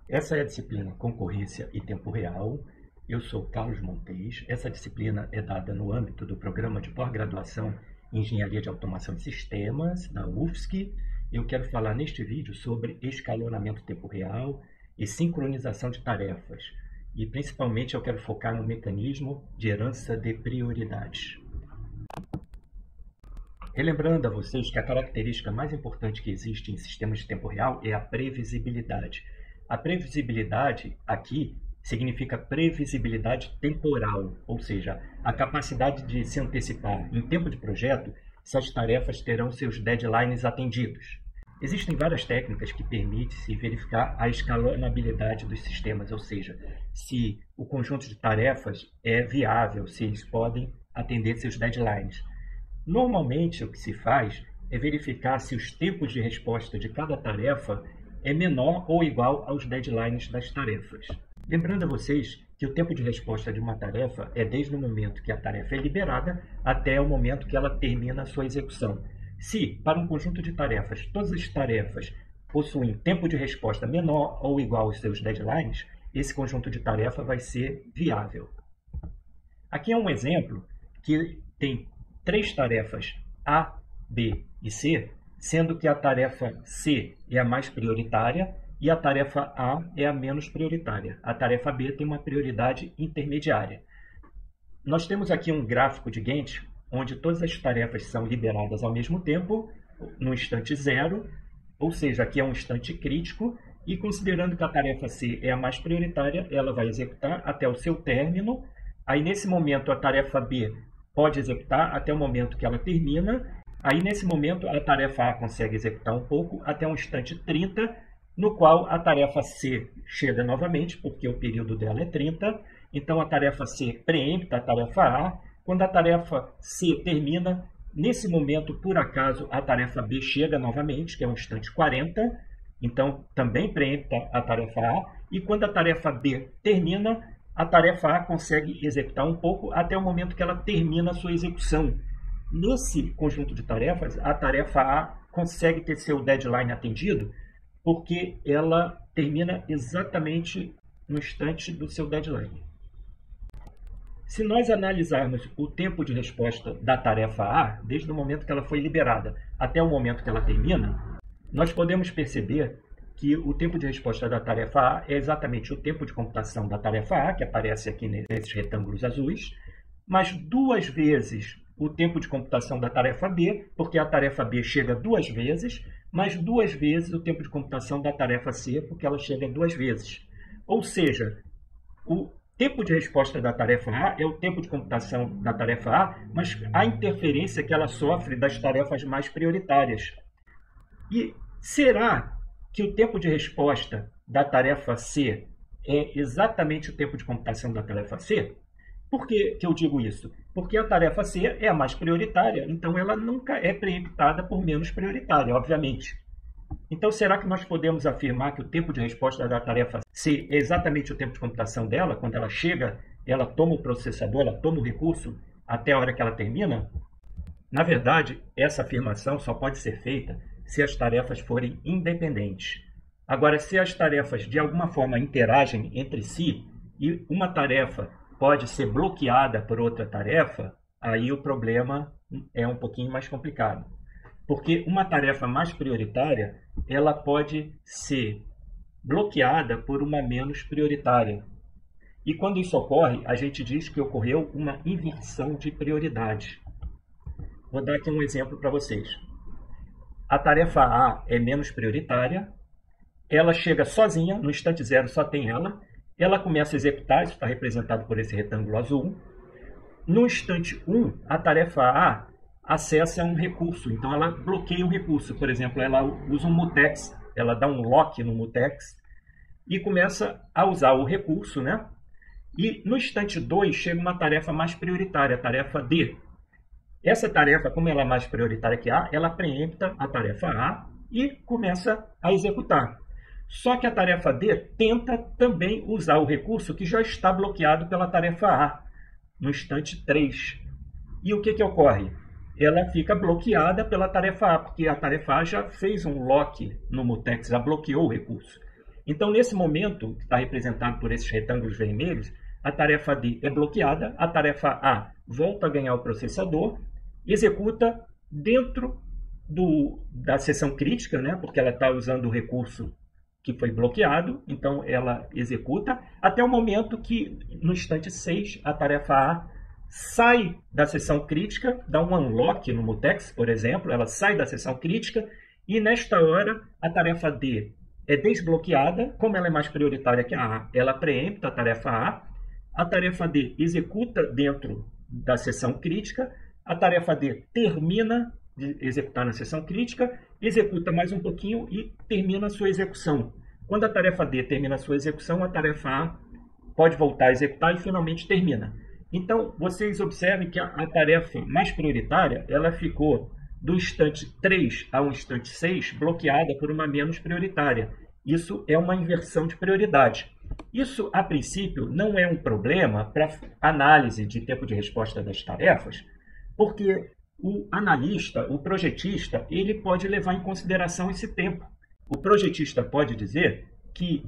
Essa é a disciplina Concorrência e Tempo Real. Eu sou Carlos Montes. Essa disciplina é dada no âmbito do Programa de Pós-Graduação em Engenharia de Automação e Sistemas, da UFSC. Eu quero falar neste vídeo sobre escalonamento tempo real e sincronização de tarefas. E principalmente eu quero focar no mecanismo de herança de prioridades. Relembrando a vocês que a característica mais importante que existe em sistemas de tempo real é a previsibilidade. A previsibilidade aqui significa previsibilidade temporal, ou seja, a capacidade de se antecipar em tempo de projeto se as tarefas terão seus deadlines atendidos. Existem várias técnicas que permitem-se verificar a escalonabilidade dos sistemas, ou seja, se o conjunto de tarefas é viável, se eles podem atender seus deadlines. Normalmente, o que se faz é verificar se os tempos de resposta de cada tarefa é menor ou igual aos deadlines das tarefas. Lembrando a vocês que o tempo de resposta de uma tarefa é desde o momento que a tarefa é liberada até o momento que ela termina a sua execução. Se, para um conjunto de tarefas, todas as tarefas possuem tempo de resposta menor ou igual aos seus deadlines, esse conjunto de tarefa vai ser viável. Aqui é um exemplo que tem 3 tarefas A, B e C, sendo que a tarefa C é a mais prioritária e a tarefa A é a menos prioritária. A tarefa B tem uma prioridade intermediária. Nós temos aqui um gráfico de Gantt, onde todas as tarefas são liberadas ao mesmo tempo, no instante zero, ou seja, aqui é um instante crítico, e considerando que a tarefa C é a mais prioritária, ela vai executar até o seu término. Aí, nesse momento, a tarefa B pode executar até o momento que ela termina. Aí, nesse momento, a tarefa A consegue executar um pouco até um instante 30, no qual a tarefa C chega novamente, porque o período dela é 30. Então, a tarefa C preempta a tarefa A. Quando a tarefa C termina, nesse momento, por acaso, a tarefa B chega novamente, que é um instante 40. Então, também preempta a tarefa A. E quando a tarefa B termina, a tarefa A consegue executar um pouco até o momento que ela termina a sua execução. Nesse conjunto de tarefas, a tarefa A consegue ter seu deadline atendido porque ela termina exatamente no instante do seu deadline. Se nós analisarmos o tempo de resposta da tarefa A, desde o momento que ela foi liberada até o momento que ela termina, nós podemos perceber que o tempo de resposta da tarefa A é exatamente o tempo de computação da tarefa A, que aparece aqui nesses retângulos azuis, mas 2 vezes o tempo de computação da tarefa B, porque a tarefa B chega 2 vezes, mais 2 vezes o tempo de computação da tarefa C, porque ela chega 2 vezes. Ou seja, o tempo de resposta da tarefa A é o tempo de computação da tarefa A, mas a interferência que ela sofre das tarefas mais prioritárias. E será que o tempo de resposta da tarefa C é exatamente o tempo de computação da tarefa C? Por que eu digo isso? Porque a tarefa C é a mais prioritária, então ela nunca é preemptada por menos prioritária, obviamente. Então, será que nós podemos afirmar que o tempo de resposta da tarefa C é exatamente o tempo de computação dela? Quando ela chega, ela toma o processador, ela toma o recurso até a hora que ela termina? Na verdade, essa afirmação só pode ser feita se as tarefas forem independentes. Agora, se as tarefas de alguma forma interagem entre si e uma tarefa pode ser bloqueada por outra tarefa, aí o problema é um pouquinho mais complicado. Porque uma tarefa mais prioritária, ela pode ser bloqueada por uma menos prioritária. E quando isso ocorre, a gente diz que ocorreu uma inversão de prioridade. Vou dar aqui um exemplo para vocês. A tarefa A é menos prioritária, ela chega sozinha, no instante zero só tem ela começa a executar, isso está representado por esse retângulo azul. No instante 1, a tarefa A acessa um recurso, então ela bloqueia um recurso. Por exemplo, ela usa um mutex, ela dá um lock no mutex e começa a usar o recurso, né? E no instante 2 chega uma tarefa mais prioritária, a tarefa D. Essa tarefa, como ela é mais prioritária que A, ela preempta a tarefa A e começa a executar. Só que a tarefa D tenta também usar o recurso que já está bloqueado pela tarefa A, no instante 3. E o que ocorre? Ela fica bloqueada pela tarefa A, porque a tarefa A já fez um lock no mutex, já bloqueou o recurso. Então, nesse momento, que está representado por esses retângulos vermelhos, a tarefa D é bloqueada, a tarefa A volta a ganhar o processador, executa dentro da seção crítica, né, porque ela está usando o recurso que foi bloqueado, então ela executa, até o momento que, no instante 6, a tarefa A sai da seção crítica, dá um unlock no mutex, por exemplo, ela sai da seção crítica, e nesta hora a tarefa D é desbloqueada, como ela é mais prioritária que a A, ela preempta a tarefa D executa dentro da seção crítica, a tarefa D termina de executar na seção crítica, executa mais um pouquinho e termina a sua execução. Quando a tarefa D termina a sua execução, a tarefa A pode voltar a executar e finalmente termina. Então, vocês observem que a tarefa mais prioritária, ela ficou do instante 3 ao instante 6 bloqueada por uma menos prioritária. Isso é uma inversão de prioridade. Isso, a princípio, não é um problema para análise de tempo de resposta das tarefas, porque o analista, o projetista, ele pode levar em consideração esse tempo. O projetista pode dizer que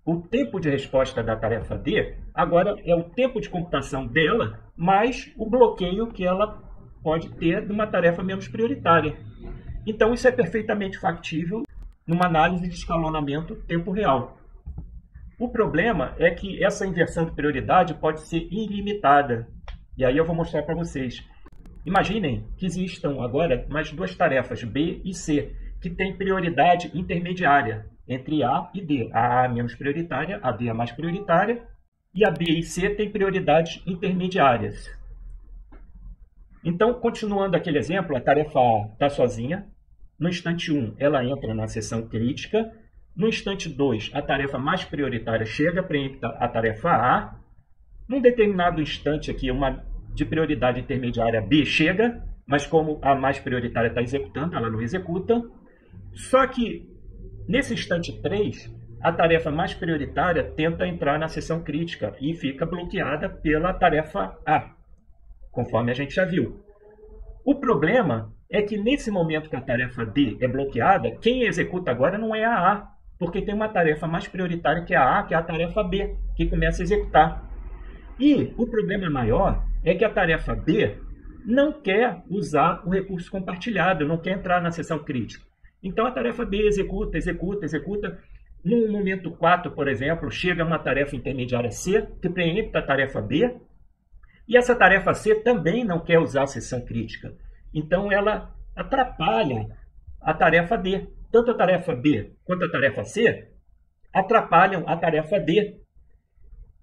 o tempo de resposta da tarefa D agora é o tempo de computação dela mais o bloqueio que ela pode ter de uma tarefa menos prioritária. Então, isso é perfeitamente factível numa análise de escalonamento tempo real. O problema é que essa inversão de prioridade pode ser ilimitada. E aí eu vou mostrar para vocês. Imaginem que existam agora mais duas tarefas, B e C, que têm prioridade intermediária entre A e D. A A é menos prioritária, a D é mais prioritária, e a B e C têm prioridades intermediárias. Então, continuando aquele exemplo, a tarefa A está sozinha. No instante 1, ela entra na seção crítica. No instante 2, a tarefa mais prioritária chega, preempta a tarefa A. Num determinado instante aqui, uma de prioridade intermediária B chega, mas como a mais prioritária está executando, ela não executa. Só que, nesse instante 3, a tarefa mais prioritária tenta entrar na seção crítica e fica bloqueada pela tarefa A, conforme a gente já viu. O problema é que, nesse momento que a tarefa D é bloqueada, quem executa agora não é a A, porque tem uma tarefa mais prioritária que a A, que é a tarefa B, que começa a executar. E o problema maior é que a tarefa B não quer usar o recurso compartilhado, não quer entrar na seção crítica. Então, a tarefa B executa. No momento 4, por exemplo, chega uma tarefa intermediária C, que preempta a tarefa B, e essa tarefa C também não quer usar a seção crítica. Então, ela atrapalha a tarefa D. Tanto a tarefa B quanto a tarefa C atrapalham a tarefa D.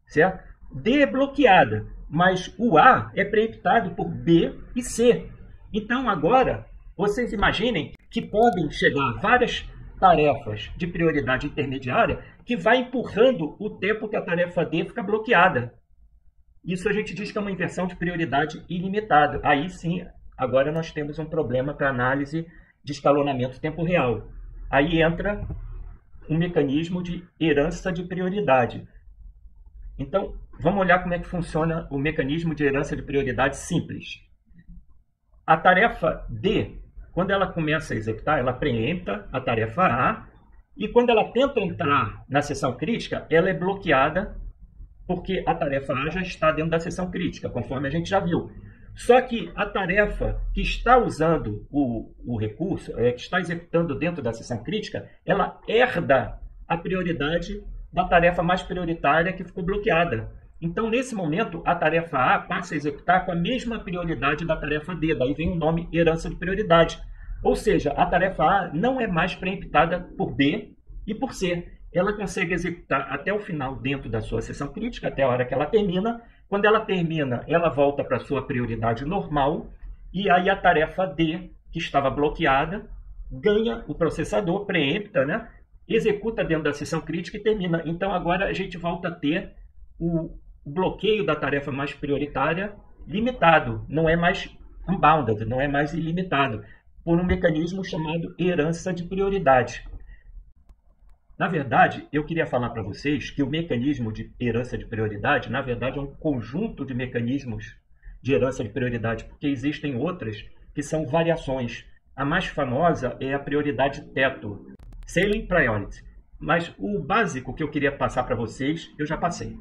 Certo? D é bloqueada, mas o A é preemptado por B e C. Então, agora, vocês imaginem que podem chegar várias tarefas de prioridade intermediária que vai empurrando o tempo que a tarefa D fica bloqueada. Isso a gente diz que é uma inversão de prioridade ilimitada. Aí sim, agora nós temos um problema para análise de escalonamento tempo real. Aí entra um mecanismo de herança de prioridade. Então, vamos olhar como é que funciona o mecanismo de herança de prioridade simples. A tarefa D, quando ela começa a executar, ela preempta a tarefa A, e quando ela tenta entrar na seção crítica, ela é bloqueada, porque a tarefa A já está dentro da seção crítica, conforme a gente já viu. Só que a tarefa que está usando o recurso, que está executando dentro da seção crítica, ela herda a prioridade da tarefa mais prioritária que ficou bloqueada. Então, nesse momento, a tarefa A passa a executar com a mesma prioridade da tarefa D. Daí vem o nome herança de prioridade. Ou seja, a tarefa A não é mais preemptada por B e por C. Ela consegue executar até o final dentro da sua seção crítica, até a hora que ela termina. Quando ela termina, ela volta para a sua prioridade normal. E aí a tarefa D, que estava bloqueada, ganha o processador, preempta, né? Executa dentro da seção crítica e termina. Então, agora a gente volta a ter o bloqueio da tarefa mais prioritária limitado. Não é mais unbounded, não é mais ilimitado, por um mecanismo chamado herança de prioridade. Na verdade, eu queria falar para vocês que o mecanismo de herança de prioridade, na verdade, é um conjunto de mecanismos de herança de prioridade, porque existem outras que são variações. A mais famosa é a prioridade teto, Ceiling Priority. Mas o básico que eu queria passar para vocês, eu já passei.